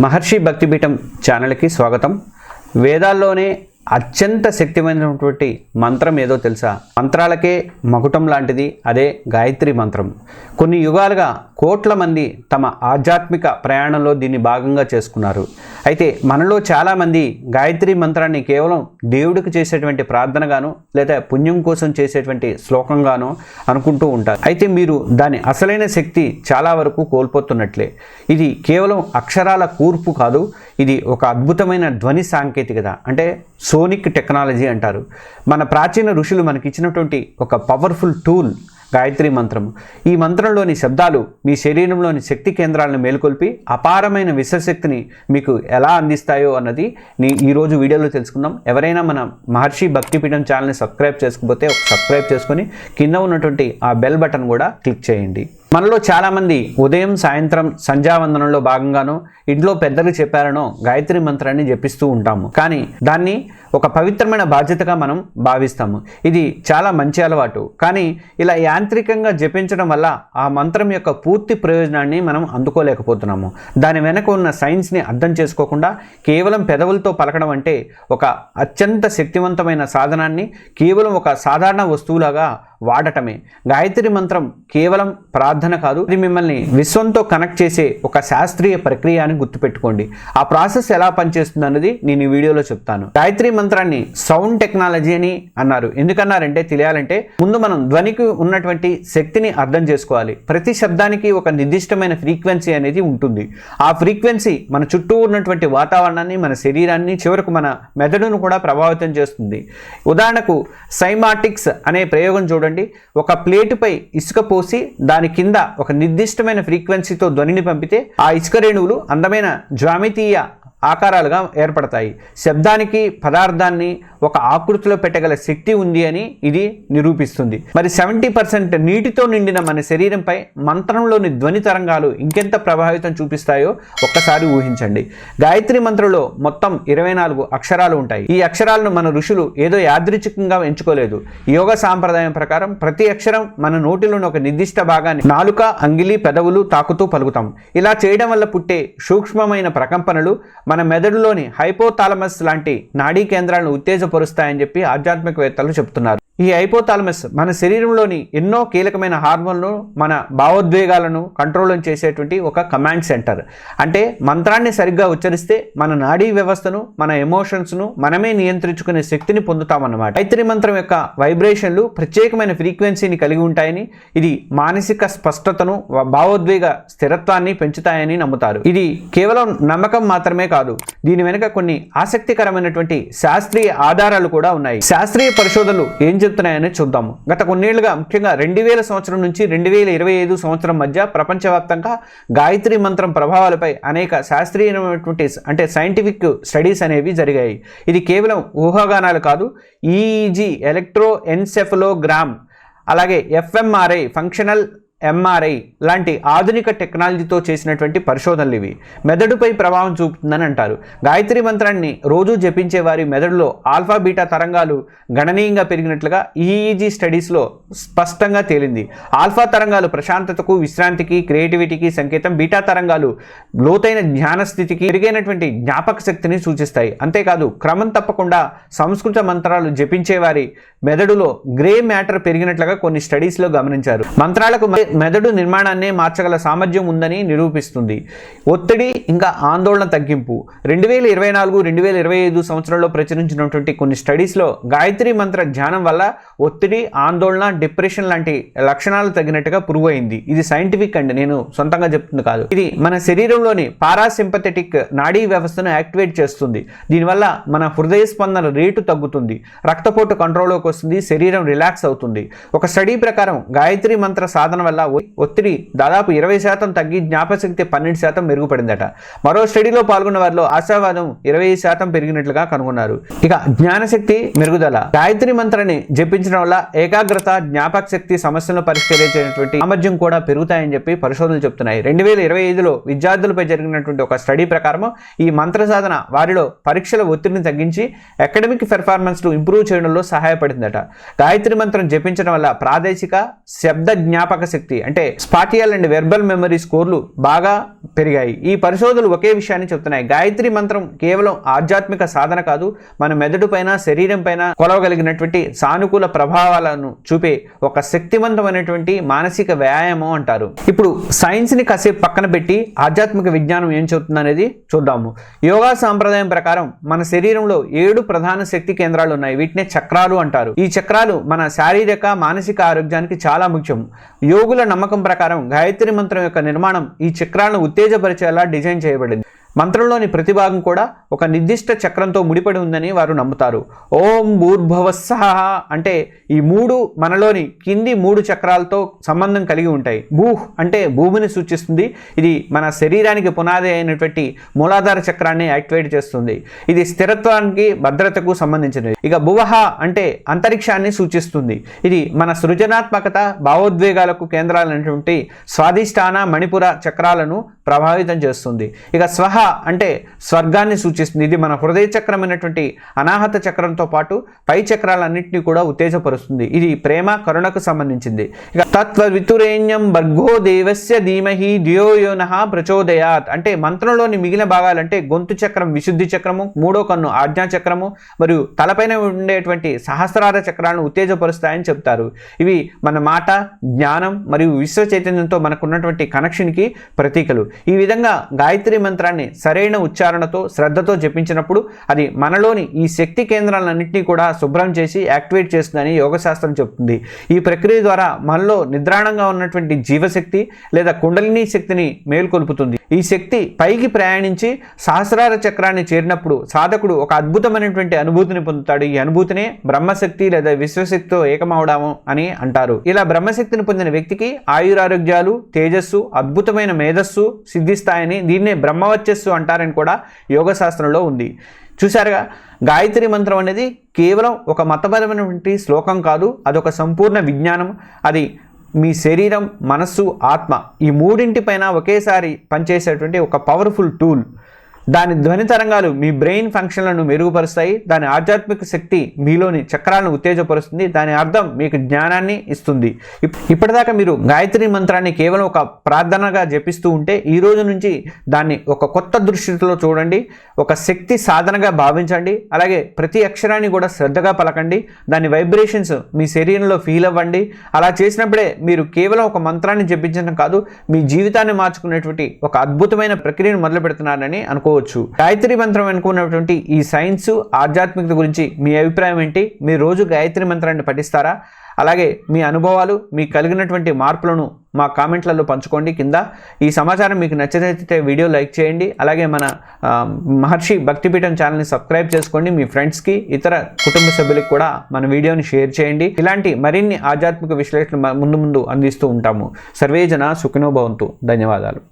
మహర్షి భక్తిపీఠం ఛానల్కి స్వాగతం. వేదాల్లోనే అత్యంత శక్తిమైనటువంటి మంత్రం ఏదో తెలుసా? మంత్రాలకే మకుటం లాంటిది అదే గాయత్రి మంత్రం. కొన్ని యుగాలుగా కోట్ల మంది తమ ఆధ్యాత్మిక ప్రయాణంలో దీన్ని భాగంగా చేసుకున్నారు. అయితే మనలో చాలామంది గాయత్రి మంత్రాన్ని కేవలం దేవుడికి చేసేటువంటి ప్రార్థనగాను లేదా పుణ్యం కోసం చేసేటువంటి శ్లోకంగానో అనుకుంటూ ఉంటారు. అయితే మీరు దాని అసలైన శక్తి చాలా వరకు కోల్పోతున్నట్లే. ఇది కేవలం అక్షరాల కూర్పు కాదు, ఇది ఒక అద్భుతమైన ధ్వని సాంకేతికత, అంటే సోనిక్ టెక్నాలజీ అంటారు. మన ప్రాచీన ఋషులు మనకిచ్చినటువంటి ఒక పవర్ఫుల్ టూల్ గాయత్రి మంత్రం. ఈ మంత్రంలోని శబ్దాలు మీ శరీరంలోని శక్తి కేంద్రాలను మేలుకొల్పి అపారమైన విశ్వశక్తిని మీకు ఎలా అందిస్తాయో అన్నది ఈరోజు వీడియోలో తెలుసుకుందాం. ఎవరైనా మన మహర్షి భక్తిపీఠం ఛానల్ని సబ్స్క్రైబ్ చేసుకోకపోతే సబ్స్క్రైబ్ చేసుకొని కింద ఉన్నటువంటి ఆ బెల్ బటన్ కూడా క్లిక్ చేయండి. మనలో చాలామంది ఉదయం సాయంత్రం సంధ్యావందనంలో భాగంగానో ఇంట్లో పెద్దలు చెప్పారనో గాయత్రి మంత్రాన్ని జపిస్తూ ఉంటాము. కానీ దాన్ని ఒక పవిత్రమైన బాధ్యతగా మనం భావిస్తాము. ఇది చాలా మంచి అలవాటు. కానీ ఇలా యాంత్రికంగా జపించడం వల్ల ఆ మంత్రం యొక్క పూర్తి ప్రయోజనాన్ని మనం అందుకోలేకపోతున్నాము. దాని వెనక ఉన్న సైన్స్ని అర్థం చేసుకోకుండా కేవలం పెదవులతో పలకడం అంటే ఒక అత్యంత శక్తివంతమైన సాధనాన్ని కేవలం ఒక సాధారణ వస్తువులాగా వాడటమే. గాయత్రి మంత్రం కేవలం ప్రార్థన కాదు, ఇది మిమ్మల్ని విశ్వంతో కనెక్ట్ చేసే ఒక శాస్త్రీయ ప్రక్రియ అని గుర్తుపెట్టుకోండి. ఆ ప్రాసెస్ ఎలా పనిచేస్తుంది అన్నది నేను ఈ వీడియోలో చెప్తాను. గాయత్రి మంత్రాన్ని సౌండ్ టెక్నాలజీ అని అన్నారు. ఎందుకన్నారంటే తెలియాలంటే ముందు మనం ధ్వనికి ఉన్నటువంటి శక్తిని అర్థం చేసుకోవాలి. ప్రతి శబ్దానికి ఒక నిర్దిష్టమైన ఫ్రీక్వెన్సీ అనేది ఉంటుంది. ఆ ఫ్రీక్వెన్సీ మన చుట్టూ ఉన్నటువంటి వాతావరణాన్ని, మన శరీరాన్ని, చివరకు మన మెదడును కూడా ప్రభావితం చేస్తుంది. ఉదాహరణకు సైమాటిక్స్ అనే ప్రయోగం చూడండి. ఒక ప్లేటుపై ఇసుక పోసి దాని కింద ఒక నిర్దిష్టమైన ఫ్రీక్వెన్సీతో ధ్వనిని పంపితే ఆ ఇసుక రేణువులు అందమైన జ్యామితీయ ఆకారాలుగా ఏర్పడతాయి. శబ్దానికి పదార్థాన్ని ఒక ఆకృతిలో పెట్టగల శక్తి ఉంది అని ఇది నిరూపిస్తుంది. మరి 70% నీటితో నిండిన మన శరీరంపై మంత్రంలోని ధ్వని తరంగాలు ఇంకెంత ప్రభావితం చూపిస్తాయో ఒక్కసారి ఊహించండి. గాయత్రి మంత్రంలో మొత్తం 24 అక్షరాలు ఉంటాయి. ఈ అక్షరాలను మన ఋషులు ఏదో యాదృచ్ఛికంగా ఎంచుకోలేదు. యోగ సాంప్రదాయం ప్రకారం ప్రతి అక్షరం మన నోటిలోని ఒక నిర్దిష్ట భాగాన్ని నాలుక, అంగిలి, పెదవులు తాకుతూ పలుకుతాం. ఇలా చేయడం వల్ల పుట్టే సూక్ష్మమైన ప్రకంపనలు మన మెదడులోని హైపోథాలమస్ లాంటి నాడీ కేంద్రాలను ఉత్తేజపరుస్తాయని చెప్పి ఆధ్యాత్మికవేత్తలు చెప్తున్నారు. ఈ హైపోథాలమస్ మన శరీరంలోని ఎన్నో కీలకమైన హార్మోన్లు, మన భావోద్వేగాలను కంట్రోల్ చేసేటువంటి ఒక కమాండ్ సెంటర్. అంటే మంత్రాన్ని సరిగ్గా ఉచ్చరిస్తే మన నాడీ వ్యవస్థను, మన ఎమోషన్స్ను మనమే నియంత్రించుకునే శక్తిని పొందుతామన్నమాట. గాయత్రి మంత్రం యొక్క వైబ్రేషన్లు ప్రత్యేకమైన ఫ్రీక్వెన్సీని కలిగి ఉంటాయని, ఇది మానసిక స్పష్టతను, భావోద్వేగ స్థిరత్వాన్ని పెంచుతాయని నమ్ముతారు. ఇది కేవలం నమ్మకం మాత్రమే కాదు, దీని వెనుక కొన్ని ఆసక్తికరమైనటువంటి శాస్త్రీయ ఆధారాలు కూడా ఉన్నాయి. శాస్త్రీయ పరిశోధనలు ఏం చెప్తున్నాయని చూద్దాము. గత కొన్నేళ్లుగా, ముఖ్యంగా 2000 సంవత్సరం నుంచి 2025 సంవత్సరం మధ్య ప్రపంచవ్యాప్తంగా గాయత్రి మంత్రం ప్రభావాలపై అనేక శాస్త్రీయమైనటువంటి అంటే సైంటిఫిక్ స్టడీస్ అనేవి జరిగాయి. ఇది కేవలం ఊహాగానాలు కాదు. ఈఈజీ, ఎలక్ట్రో ఎన్సెఫలోగ్రామ్, అలాగే ఎఫ్ఎంఆర్ఐ, ఫంక్షనల్ ఎంఆర్ఐ లాంటి ఆధునిక టెక్నాలజీతో చేసినటువంటి పరిశోధనలు ఇవి. మెదడుపై ప్రభావం చూపుతుందని అంటారు. గాయత్రి మంత్రాన్ని రోజు జపించే వారి మెదడులో ఆల్ఫా, బీటా తరంగాలు గణనీయంగా పెరిగినట్లుగా ఈఈజీ స్టడీస్లో స్పష్టంగా తేలింది. ఆల్ఫా తరంగాలు ప్రశాంతతకు, విశ్రాంతికి, క్రియేటివిటీకి సంకేతం. బీటా తరంగాలు లోతైన జ్ఞానస్థితికి, పెరిగినటువంటి జ్ఞాపక శక్తిని సూచిస్తాయి. అంతేకాదు, క్రమం తప్పకుండా సంస్కృత మంత్రాలు జపించే వారి మెదడులో గ్రే మ్యాటర్ పెరిగినట్లుగా కొన్ని స్టడీస్లో గమనించారు. మంత్రాలకు మెదడు నిర్మాణాన్ని మార్చగల సామర్థ్యం ఉందని నిరూపిస్తుంది. ఒత్తిడి ఇంకా ఆందోళన తగ్గింపు. 2024, 2025 సంవత్సరంలో ప్రచురించినటువంటి కొన్ని స్టడీస్లో గాయత్రి మంత్ర ధ్యానం వల్ల ఒత్తిడి, ఆందోళన, డిప్రెషన్ లాంటి లక్షణాలు తగ్గినట్టుగా ప్రూవ్ అయింది. ఇది సైంటిఫిక్ అండి, నేను సొంతంగా చెప్తుంది కాదు. ఇది మన శరీరంలోని పారాసింపథెటిక్ నాడీ వ్యవస్థను యాక్టివేట్ చేస్తుంది. దీనివల్ల మన హృదయ స్పందన రేటు తగ్గుతుంది, రక్తపోటు కంట్రోల్లోకి వస్తుంది, శరీరం రిలాక్స్ అవుతుంది. ఒక స్టడీ ప్రకారం గాయత్రి మంత్ర సాధన వల్ల ఒత్తిడి దాదాపు 20% తగ్గి జ్ఞాపకశక్తి 12% మెరుగుపడిందట. మరో స్టడీలో పాల్గొన్న వారిలో ఆశావాదం 20% పెరిగినట్లుగా కనుగొన్నారు. ఇక జ్ఞానశక్తి మెరుగుదల. గాయత్రి మంత్రాన్ని జపించడం వల్ల ఏకాగ్రత, జ్ఞాపక శక్తి సమస్యలను పరిష్కరించేటువంటి సామర్థ్యం కూడా పెరుగుతాయని చెప్పి పరిశోధనలు చెప్తున్నాయి. 2025లో విద్యార్థులపై జరిగినటువంటి ఒక స్టడీ ప్రకారం ఈ మంత్ర సాధన వారిలో పరీక్షల ఒత్తిడిని తగ్గించి అకాడమిక్ పెర్ఫార్మెన్స్ ఇంప్రూవ్ చేయడంలో సహాయపడిందట. గాయత్రి మంత్రం జపించడం వల్ల ప్రాదేశిక శబ్ద జ్ఞాపక శక్తి శక్తి అంటే స్పాటియల్ అండ్ వెర్బల్ మెమరీ స్కోర్లు బాగా పెరిగాయి. ఈ పరిశోధనలు ఒకే విషయాన్ని చెప్తున్నాయి. గాయత్రి మంత్రం కేవలం ఆధ్యాత్మిక సాధన కాదు, మన మెదడు పైన శరీరం పైన కొలవగలిగినటువంటి సానుకూల ప్రభావాలను చూపే ఒక శక్తివంతమైనటువంటి మానసిక వ్యాయామం అంటారు. ఇప్పుడు సైన్స్ ని కాసేపు పక్కన పెట్టి ఆధ్యాత్మిక విజ్ఞానం ఏం చెబుతుంది అనేది చూద్దాము. యోగా సాంప్రదాయం ప్రకారం మన శరీరంలో 7 ప్రధాన శక్తి కేంద్రాలు ఉన్నాయి. వీటినే చక్రాలు అంటారు. ఈ చక్రాలు మన శారీరక మానసిక ఆరోగ్యానికి చాలా ముఖ్యం. యోగుల నమ్మకం ప్రకారం గాయత్రి మంత్రం యొక్క నిర్మాణం ఈ చక్రాలను ఉత్తేజపరిచేలా డిజైన్ చేయబడింది. మంత్రంలోని ప్రతి భాగం కూడా ఒక నిర్దిష్ట చక్రంతో ముడిపడి ఉందని వారు నమ్ముతారు. ఓం భూర్భువస్సః అంటే ఈ 3 మనలోని కింది 3 చక్రాలతో సంబంధం కలిగి ఉంటాయి. భూహ్ అంటే భూమిని సూచిస్తుంది. ఇది మన శరీరానికి పునాది అయినటువంటి మూలాధార చక్రాన్ని యాక్టివేట్ చేస్తుంది. ఇది స్థిరత్వానికి భద్రతకు సంబంధించినది. ఇక భువః అంటే అంతరిక్షాన్ని సూచిస్తుంది. ఇది మన సృజనాత్మకత భావోద్వేగాలకు కేంద్రాలైనటువంటి స్వాధిష్టాన మణిపుర చక్రాలను ప్రభావితం చేస్తుంది. ఇక స్వహ అంటే స్వర్గాన్ని సూచిస్తుంది. ఇది మన హృదయ చక్రమైనటువంటి అనాహత చక్రంతో పాటు పై చక్రాలన్నింటినీ కూడా ఉత్తేజపరుస్తుంది. ఇది ప్రేమ కరుణకు సంబంధించింది. ఇక తత్వవితురేణ్యం భర్గో దేవస్య ధీమహి ధియో యో నః ప్రచోదయాత్ అంటే మంత్రంలోని మిగిలిన భాగాలంటే గొంతు చక్రం విశుద్ధి చక్రము, 3వ కన్ను ఆజ్ఞా చక్రము మరియు తలపైన ఉండేటువంటి సహస్రార చక్రాలను ఉత్తేజపరుస్తాయని చెప్తారు. ఇవి మన మాట, జ్ఞానం మరియు విశ్వ చైతన్యంతో మనకున్నటువంటి కనెక్షన్కి ప్రతీకలు. ఈ విధంగా గాయత్రి మంత్రాన్ని సరైన ఉచ్చారణతో శ్రద్ధతో జపించినప్పుడు అది మనలోని ఈ శక్తి కేంద్రాలన్నింటినీ కూడా శుభ్రం చేసి యాక్టివేట్ చేస్తుందని యోగశాస్త్రం చెప్తుంది. ఈ ప్రక్రియ ద్వారా మనలో నిద్రాణంగా ఉన్నటువంటి జీవశక్తి లేదా కుండలిని శక్తిని మేల్కొల్పుతుంది. ఈ శక్తి పైకి ప్రయాణించి సహస్రార చక్రాన్ని చేరినప్పుడు సాధకుడు ఒక అద్భుతమైనటువంటి అనుభూతిని పొందుతాడు. ఈ అనుభూతినే బ్రహ్మశక్తి లేదా విశ్వశక్తితో ఏకమవడం అని అంటారు. ఇలా బ్రహ్మశక్తిని పొందిన వ్యక్తికి ఆయురారోగ్యాలు, తేజస్సు, అద్భుతమైన మేధస్సు సిద్ధిస్తాయని, దీన్నే బ్రహ్మవర్చస్సు అంటారని కూడా యోగశాస్త్రంలో ఉంది. చూశారుగా, గాయత్రి మంత్రం అనేది కేవలం ఒక మతపరమైనటువంటి శ్లోకం కాదు, అదొక సంపూర్ణ విజ్ఞానం. అది మీ శరీరం, మనస్సు, ఆత్మ ఈ మూడింటిపైన ఒకేసారి పనిచేసేటువంటి ఒక పవర్ఫుల్ టూల్. దాని ధ్వని తరంగాలు మీ బ్రెయిన్ ఫంక్షన్లను మెరుగుపరుస్తాయి. దాని ఆధ్యాత్మిక శక్తి మీలోని చక్రాలను ఉత్తేజపరుస్తుంది. దాని అర్థం మీకు జ్ఞానాన్ని ఇస్తుంది. ఇప్పటిదాకా మీరు గాయత్రి మంత్రాన్ని కేవలం ఒక ప్రార్థనగా జపిస్తూ ఉంటే ఈ రోజు నుంచి దాన్ని ఒక కొత్త దృష్టిలో చూడండి. ఒక శక్తి సాధనగా భావించండి. అలాగే ప్రతి అక్షరాన్ని కూడా శ్రద్ధగా పలకండి. దాని వైబ్రేషన్స్ మీ శరీరంలో ఫీల్ అవ్వండి. అలా చేసినప్పుడే మీరు కేవలం ఒక మంత్రాన్ని జపించడం కాదు, మీ జీవితాన్ని మార్చుకునేటువంటి ఒక అద్భుతమైన ప్రక్రియను మొదలు పెడుతున్నారని అనుకో. గాయత్రి మంత్రం అనుకున్నటువంటి ఈ సైన్స్ ఆధ్యాత్మికత గురించి మీ అభిప్రాయం ఏంటి? మీరు రోజు గాయత్రి మంత్రాన్ని పఠిస్తారా? అలాగే మీ అనుభవాలు, మీకు కలిగినటువంటి మార్పులను మా కామెంట్లలో పంచుకోండి కింద. ఈ సమాచారం మీకు నచ్చినట్లయితే వీడియో లైక్ చేయండి. అలాగే మన మహర్షి భక్తిపీఠం ఛానల్ని సబ్స్క్రైబ్ చేసుకోండి. మీ ఫ్రెండ్స్కి, ఇతర కుటుంబ సభ్యులకు కూడా మన వీడియోని షేర్ చేయండి. ఇలాంటి మరిన్ని ఆధ్యాత్మిక విశ్లేషణలు ముందు అందిస్తూ ఉంటాము. సర్వే జన సుఖినో భవంతు. ధన్యవాదాలు.